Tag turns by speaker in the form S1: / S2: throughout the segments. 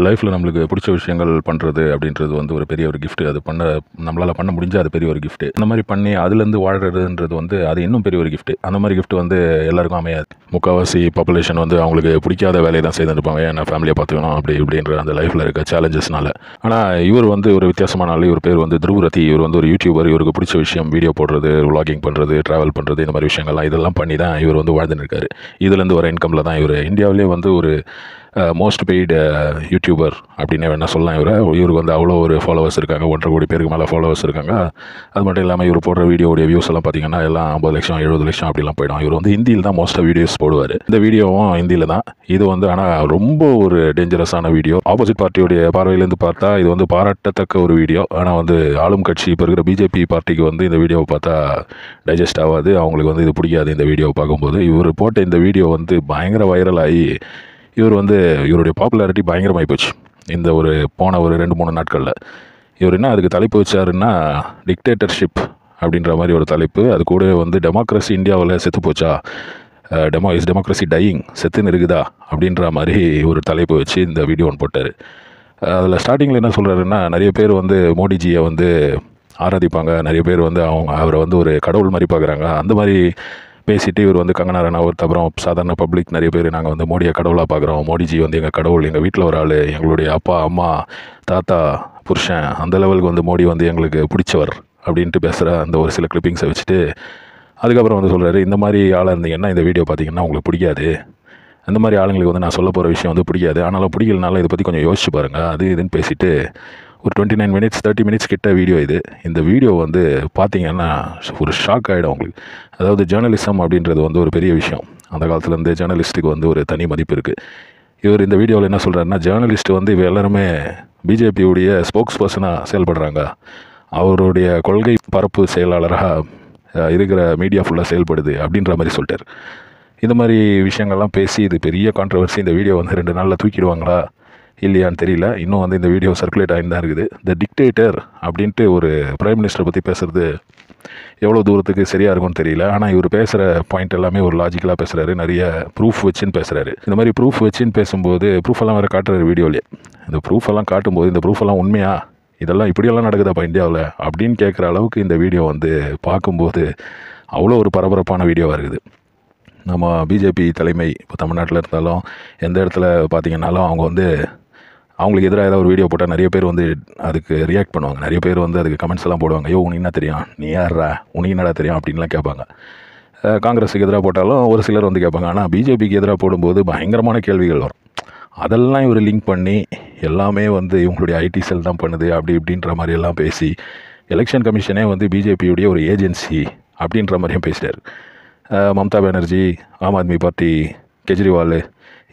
S1: லைஃப்பில் நம்மளுக்கு பிடிச்ச விஷயங்கள் பண்ணுறது அப்படின்றது வந்து ஒரு பெரிய ஒரு கிஃப்ட்டு. அது நம்மளால் பண்ண முடிஞ்சால் அது பெரிய ஒரு கிஃப்ட்டு. அந்த மாதிரி பண்ணி அதுலேருந்து வாழ்கிறதுன்றது வந்து அது இன்னும் பெரிய ஒரு கிஃப்ட்டு. அந்த மாதிரி கிஃப்ட் வந்து எல்லாருக்கும் அமையாது. முக்கால்வாசி பாப்புலேஷன் வந்து அவங்களுக்கு பிடிக்காத வேலையை தான் செய்துருப்பாங்க. ஏன்னா ஃபேமிலியை பார்த்துக்கணும் அப்படி இப்படின்ற அந்த லைஃப்பில் இருக்க சேலஞ்சஸ்னால. ஆனால் இவர் வந்து ஒரு வித்தியாசமான ஆள். இவர் பேர் வந்து துருவரதி. இவர் வந்து ஒரு யூடியூபர். இவருக்கு பிடிச்ச விஷயம் வீடியோ போடுறது, விளாகிங் பண்ணுறது, ட்ராவல் பண்ணுறது, இந்த மாதிரி விஷயங்கள்லாம் இதெல்லாம் பண்ணி தான் இவர் வந்து வாழ்ந்துன்னு இருக்காரு. இதுலேருந்து வர இன்கமில் தான் இவர் இந்தியாவிலே வந்து ஒரு மோஸ்ட் பெய்டு யூடியூபர் அப்படின்னே வேணால் சொல்லலாம். இவருக்கு வந்து அவ்வளோ ஒரு ஃபாலோவர்ஸ் இருக்காங்க. 1.5 கோடி பேருக்கு மேலே ஃபாலோவர்ஸ் இருக்காங்க. அது மட்டும் இல்லாமல் இவர் போடுற வீடியோடைய வியூஸ் எல்லாம் பார்த்தீங்கன்னா எல்லாம் 50 லட்சம் 70 லட்சம் அப்படிலாம் போயிடும். இவர் வந்து ஹிந்தியில் தான் மோஸ்ட்டாக வீடியோஸ் போடுவார். இந்த வீடியோவும் ஹிந்தியில் தான். இது வந்து ஆனால் ரொம்ப ஒரு டேஞ்சரஸான வீடியோ. ஆப்போசிட் பார்ட்டியோடைய பார்வையிலேருந்து பார்த்தா இது வந்து பாராட்டத்தக்க ஒரு வீடியோ. ஆனால் வந்து ஆளும் கட்சி இப்போ இருக்கிற பிஜேபி பார்ட்டிக்கு வந்து இந்த வீடியோவை பார்த்தா டைஜஸ்ட் ஆகாது. அவங்களுக்கு வந்து இது பிடிக்காது. இந்த வீடியோவை பார்க்கும்போது இவர் போட்ட இந்த வீடியோ வந்து பயங்கர வைரல் ஆகி இவருடைய பாப்புலாரிட்டி பயங்கரமாகி போச்சு. இந்த போன ஒரு 2-3 நாட்களில் இவர் என்ன அதுக்கு தலைப்பு வச்சாருன்னா டிக்டேட்டர்ஷிப் அப்படின்ற மாதிரி ஒரு தலைப்பு. அது கூட வந்து டெமோக்ரஸி இந்தியாவில் செத்து போச்சா, இஸ் டெமோக்ரஸி டையிங், செத்துன்னு இருக்குதா அப்படின்ற மாதிரி ஒரு தலைப்பு வச்சு இந்த வீடியோ ஒன்று போட்டார். அதில் ஸ்டார்டிங்கில் என்ன சொல்கிறாருன்னா, நிறைய பேர் வந்து மோடிஜியை வந்து ஆராதிப்பாங்க, நிறைய பேர் வந்து அவரை வந்து ஒரு கடவுள் மாதிரி பார்க்குறாங்க. அந்த மாதிரி பேசிட்டு இவர் வந்து கங்கனா ரனாவத் அப்புறம் சாதாரண பப்ளிக் நிறைய பேர் நாங்கள் வந்து மோடியை கடவுளாக பார்க்குறோம், மோடிஜி வந்து எங்கள் கடவுள், எங்கள் வீட்டில் ஒரு ஆள், எங்களுடைய அப்பா அம்மா தாத்தா புருஷன், அந்த லெவலுக்கு வந்து மோடி வந்து எங்களுக்கு பிடிச்சவர் அப்படின்ட்டு பேசுகிற அந்த ஒரு சில கிளிப்பிங்ஸை வச்சுட்டு அதுக்கப்புறம் வந்து சொல்கிறாரு, இந்த மாதிரி ஆளாக இருந்தீங்கன்னா இந்த வீடியோ பார்த்தீங்கன்னா உங்களுக்கு பிடிக்காது. அந்த மாதிரி ஆளுங்களுக்கு வந்து நான் சொல்ல போகிற விஷயம் வந்து பிடிக்காது. ஆனாலும் பிடிக்கலனாலும் இதை பற்றி கொஞ்சம் யோசிச்சு பாருங்கள் அது இதுன்னு பேசிவிட்டு ஒரு 29 மினிட்ஸ் 30 மினிட்ஸ் கிட்ட வீடியோ இது. இந்த வீடியோ வந்து பார்த்தீங்கன்னா ஒரு ஷாக் ஆகிடும் உங்களுக்கு. அதாவது ஜேர்னலிசம் அப்படின்றது வந்து ஒரு பெரிய விஷயம். அந்த காலத்துலேருந்து ஜேர்னலிஸ்ட்டுக்கு வந்து ஒரு தனி மதிப்பு இருக்குது. இவர் இந்த வீடியோவில் என்ன சொல்கிறாருன்னா, ஜேர்னலிஸ்ட் வந்து இவ எல்லாருமே பிஜேபியுடைய ஸ்போக்ஸ் பர்சனாக செயல்படுறாங்க, அவருடைய கொள்கை பரப்பு செயலாளராக இருக்கிற மீடியா ஃபுல்லாக செயல்படுது அப்படின்ற மாதிரி சொல்லிட்டார். இந்த மாதிரி விஷயங்கள்லாம் பேசி இது பெரிய கான்ட்ரவர்சி. இந்த வீடியோ வந்து 2 நாளில் தூக்கிடுவாங்களா இல்லையான்னு தெரியல. இன்னும் வந்து இந்த வீடியோ சர்க்குலேட் ஆகிட்டு தான் இருக்குது. த டிக்டேட்டர் அப்படின்ட்டு ஒரு பிரைம் மினிஸ்டரை பற்றி பேசுகிறது எவ்வளோ தூரத்துக்கு சரியாக இருக்கும்னு தெரியல. ஆனால் இவர் பேசுகிற பாயிண்ட் எல்லாமே ஒரு லாஜிக்கலாக பேசுகிறாரு, நிறைய ப்ரூஃப் வச்சுன்னு பேசுகிறாரு. இந்த மாதிரி ப்ரூஃப் வச்சுன்னு பேசும்போது ப்ரூஃபெல்லாம் வேறு காட்டுறாரு வீடியோலேயே. இந்த ப்ரூஃபெல்லாம் காட்டும்போது இந்த ப்ரூஃபெல்லாம் உண்மையா, இதெல்லாம் இப்படியெல்லாம் நடக்குதாப்பா இந்தியாவில் அப்படின்னு கேட்குற அளவுக்கு இந்த வீடியோ வந்து பார்க்கும்போது அவ்வளோ ஒரு பரபரப்பான வீடியோவாக இருக்குது. நம்ம பிஜேபி தலைமை இப்போ தமிழ்நாட்டில் இருந்தாலும் எந்த இடத்துல பார்த்திங்கனாலும் அவங்களுக்கு எதிராக ஏதாவது ஒரு வீடியோ போட்டால் நிறைய பேர் வந்து அதுக்கு ரியாக்ட் பண்ணுவாங்க. நிறைய பேர் வந்து அதுக்கு கமெண்ட்ஸ் எல்லாம் போடுவாங்க. ஐயோ உனக்கு என்ன தெரியும், நீ யாரா, உனக்கு என்னடா தெரியும் அப்படின்லாம் கேட்பாங்க. காங்கிரஸுக்கு எதிராக போட்டாலும் ஒரு சிலர் வந்து கேட்பாங்க. ஆனால் பிஜேபிக்கு எதிராக போடும்போது பயங்கரமான கேள்விகள் வரும். அதெல்லாம் இவர் லிங்க் பண்ணி எல்லாமே வந்து இவங்களுடைய ஐடி செல் தான் பண்ணுது அப்படி இப்படின்ற மாதிரியெல்லாம் பேசி எலெக்ஷன் கமிஷனே வந்து பிஜேபியுடைய ஒரு ஏஜென்சி அப்படின்ற மாதிரியும் பேசிட்டார். மம்தா பானர்ஜி, ஆம் ஆத்மி பார்ட்டி, கெஜ்ரிவால்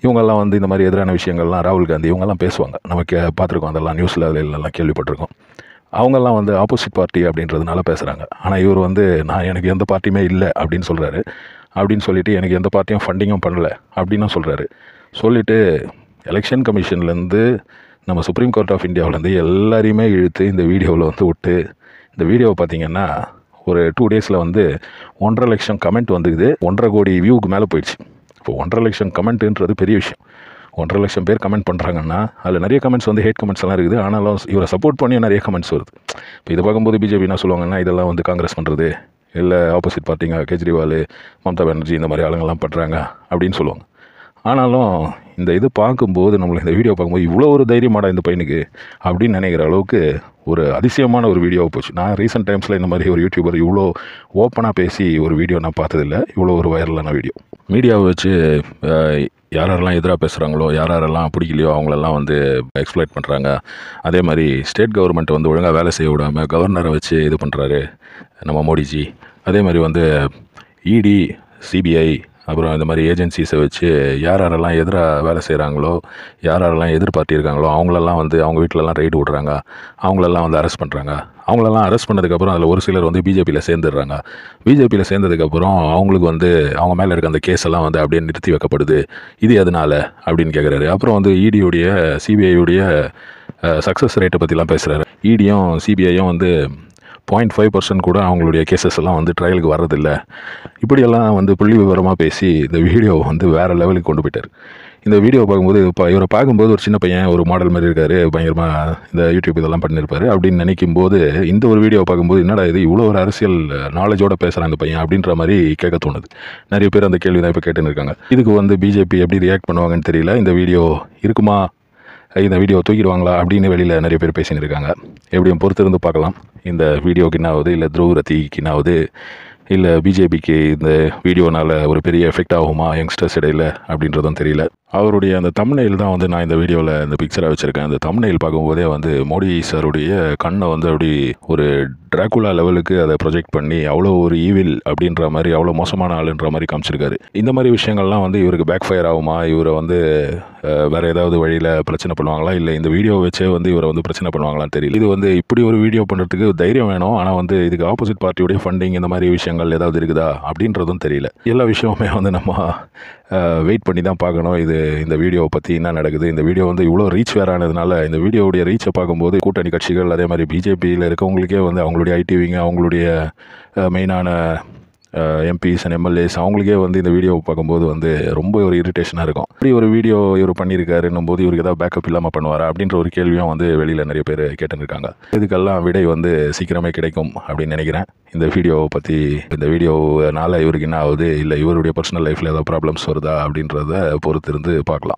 S1: இவங்கெல்லாம் வந்து இந்த மாதிரி எதிரான விஷயங்கள்லாம், ராகுல் காந்தி இவங்கெல்லாம் பேசுவாங்க. நமக்கு பார்த்துருக்கோம், அதெல்லாம் நியூஸில் எல்லாம் கேள்விப்பட்டிருக்கோம். அவங்கெல்லாம் வந்து ஆப்போசிட் பார்ட்டி அப்படின்றதுனால பேசுகிறாங்க. ஆனால் இவர் வந்து எனக்கு எந்த பார்ட்டியுமே இல்லை அப்படின்னு சொல்கிறாரு. அப்படின்னு சொல்லிவிட்டு எனக்கு எந்த பார்ட்டியும் ஃபண்டிங்கும் பண்ணலை அப்படின்னும் சொல்கிறாரு. சொல்லிவிட்டு எலெக்ஷன் கமிஷன்லேருந்து நம்ம சுப்ரீம் கோர்ட் ஆஃப் இந்தியாவிலேருந்து எல்லாரையுமே இழுத்து இந்த வீடியோவில் வந்து விட்டு, இந்த வீடியோவை பார்த்திங்கன்னா ஒரு 2 டேஸில் வந்து 1.5 லட்சம் கமெண்ட் வந்துக்குது. 1.5 கோடி வியூவுக்கு மேலே போயிடுச்சு. இப்போ 1.5 லட்சம் கமெண்ட்டுன்றது பெரிய விஷயம். 1.5 லட்சம் பேர் கமெண்ட் பண்ணுறாங்கன்னா அதில் நிறைய கமெண்ட்ஸ் வந்து ஹேட் கமெண்ட்ஸ் எல்லாம் இருக்குது. ஆனாலும் இவரை சப்போர்ட் பண்ணி நிறைய கமெண்ட்ஸ் வருது. இப்போ இதை பார்க்கும்போது பிஜேபி என்ன சொல்லுவாங்கன்னா, இதெல்லாம் வந்து காங்கிரஸ் பண்ணுறது, இல்லை ஆப்போசிட் பார்ட்டிங்க கெஜ்ரிவால், மம்தா பானர்ஜி இந்த மாதிரி ஆளுங்கள்லாம் பண்ணுறாங்க அப்படின்னு சொல்லுவாங்க. ஆனாலும் இந்த இது பார்க்கும்போது நம்மளுக்கு இந்த வீடியோ பார்க்கும்போது இவ்வளோ ஒரு தைரியமாடா இந்த பையனுக்கு அப்படின்னு நினைக்கிற அளவுக்கு ஒரு அதிசயமான ஒரு வீடியோவை போச்சு. நான் ரீசெண்ட் டைம்ஸில் இந்த மாதிரி ஒரு யூடியூபர் இவ்வளோ ஓப்பனாக பேசி ஒரு வீடியோ நான் பார்த்ததில்லை. இவ்வளோ ஒரு வைரலான வீடியோ. மீடியாவை வச்சு யாரெல்லாம் எதிராக பேசுகிறாங்களோ, யாரெல்லாம் பிடிக்கலையோ அவங்களெல்லாம் வந்து எக்ஸ்ப்ளாய்ட் பண்ணுறாங்க. அதே மாதிரி ஸ்டேட் கவர்மெண்ட் வந்து ஒழுங்காக வேலை செய்ய விடாமல் கவர்னரை வச்சு இது பண்ணுறாரு நம்ம மோடிஜி. அதே மாதிரி வந்து இடி, சிபிஐ அப்புறம் இந்த மாதிரி ஏஜென்சிஸை வச்சு யாரெல்லாம் எதிராக வேலை செய்கிறாங்களோ, யாரெல்லாம் எதிர்பார்ட்டி இருக்காங்களோ அவங்களெல்லாம் வந்து அவங்க வீட்டிலலாம் ரைடு விட்றாங்க. அவங்களெல்லாம் வந்து அரெஸ்ட் பண்ணுறாங்க. அவங்களெல்லாம் அரெஸ்ட் பண்ணதுக்கப்புறம் அதில் ஒரு சிலர் வந்து பிஜேபியில் சேர்ந்துடுறாங்க. பிஜேபியில் சேர்ந்ததுக்கப்புறம் அவங்களுக்கு வந்து அவங்க மேலே இருக்க அந்த கேஸ் எல்லாம் வந்து அப்படியே நிறுத்தி வைக்கப்படுது. இது எதனால் அப்படின்னு கேட்குறாரு. அப்புறம் வந்து இடியுடைய சிபிஐயுடைய சக்ஸஸ் ரேட்டை பற்றிலாம் பேசுகிறாரு. இடியும் சிபிஐயும் வந்து 0.5% கூட அவங்களுடைய கேசஸ் எல்லாம் வந்து ட்ரையலுக்கு வர்றதில்லை. இப்படியெல்லாம் வந்து புள்ளி விவரமாக பேசி இந்த வீடியோவை வந்து வேறு லெவலுக்கு கொண்டு போயிட்டார். இந்த வீடியோ பார்க்கும்போது இவரை பார்க்கும்போது ஒரு சின்ன பையன் ஒரு மாடல் மாதிரி இருக்கார், பயங்கரமாக இந்த யூடியூப் இதெல்லாம் பண்ணியிருப்பார் அப்படின்னு நினைக்கும்போது இந்த ஒரு வீடியோ பார்க்கும்போது என்னடா இது இவ்வளோ ஒரு அரசியல் நாலேஜோட பேசுகிறான் இந்த பையன் அப்படின்ற மாதிரி கேட்க தோணுது. நிறைய பேர் அந்த கேள்வி தான் இப்போ கேட்டுன்னு இருக்காங்க. இதுக்கு வந்து பிஜேபி எப்படி ரியாக்ட் பண்ணுவாங்கன்னு தெரியல. இந்த வீடியோ இருக்குமா, இந்த வீடியோ தூக்கிடுவாங்களா அப்படின்னு வெளியில் நிறைய பேர் பேசின்னு இருக்காங்க. எப்படியும் பொறுத்திருந்து பார்க்கலாம். இந்த வீடியோக்கு என்ன ஆகுது, இல்லை த்ருவ் ரத்திக்கு என்ன ஆகுது, இல்லை பிஜேபிக்கு இந்த வீடியோனால் ஒரு பெரிய எஃபெக்ட் ஆகுமா யங்ஸ்டர்ஸ் இடையில் அப்படின்றதும் தெரியல. அவருடைய அந்த தம்ப்நெயில் தான் வந்து நான் இந்த வீடியோவில் இந்த பிக்சராக வச்சுருக்கேன். அந்த தம்ப்நெயில் பார்க்கும்போதே வந்து மோடி சாருடைய கண்ணை வந்து அப்படி ஒரு டிராகுலா லெவலுக்கு அதை ப்ரொஜெக்ட் பண்ணி அவ்வளோ ஒரு ஈவில் அப்படின்ற மாதிரி, அவ்வளோ மோசமான ஆளுன்ற மாதிரி காமிச்சிருக்காரு. இந்த மாதிரி விஷயங்கள்லாம் வந்து இவருக்கு பேக் ஃபயர் ஆகுமா, இவரை வந்து வேறு ஏதாவது வழியில் பிரச்சனை பண்ணுவாங்களா, இல்லை இந்த வீடியோ வச்சே வந்து இவரை வந்து பிரச்சனை பண்ணுவாங்களான்னு தெரியல. இது வந்து இப்படி ஒரு வீடியோ பண்ணுறதுக்கு தைரியம் வேணும். ஆனால் வந்து இதுக்கு ஆப்போசிட் பார்ட்டியுடைய ஃபண்டிங் இந்த மாதிரி விஷயங்கள் ஏதாவது இருக்குதா அப்படின்றதும் தெரியல. எல்லா விஷயமுமே வந்து நம்ம வெயிட் பண்ணி தான் பார்க்கணும். இந்த வீடியோவை பற்றி என்ன நடக்குது. இந்த வீடியோ வந்து இவ்வளோ ரீச் வேறு ஆனதுனால இந்த வீடியோவுடைய ரீச்சை பார்க்கும்போது கூட்டணி கட்சிகள் அதே மாதிரி பிஜேபியில் இருக்கவங்களுக்கே வந்து அவங்களுடைய ஐடிவிங்க, அவங்களுடைய மெயினான எம்பிஸ் அண்ட் எம்எல்ஏஸ் அவங்களுக்கே வந்து இந்த வீடியோவை பார்க்கும்போது வந்து ரொம்ப ஒரு இரிட்டேஷனாக இருக்கும். இப்படி ஒரு வீடியோ இவர் பண்ணியிருக்காருன்னும் போது இவருக்கு ஏதாவது பேக்கப் இல்லாமல் பண்ணுவாரா அப்படின்ற ஒரு கேள்வியும் வந்து வெளியில் நிறைய பேர் கேட்டுருக்காங்க. இதுக்கெல்லாம் விடை வந்து சீக்கிரமே கிடைக்கும் அப்படின்னு நினைக்கிறேன். இந்த வீடியோவை பற்றி, இந்த வீடியோனால இவருக்கு என்ன ஆகுது, இல்லை இவருடைய பர்சனல் லைஃப்பில் ஏதாவது ப்ராப்ளம்ஸ் வருதா அப்படின்றத பொறுத்திருந்து பார்க்கலாம்.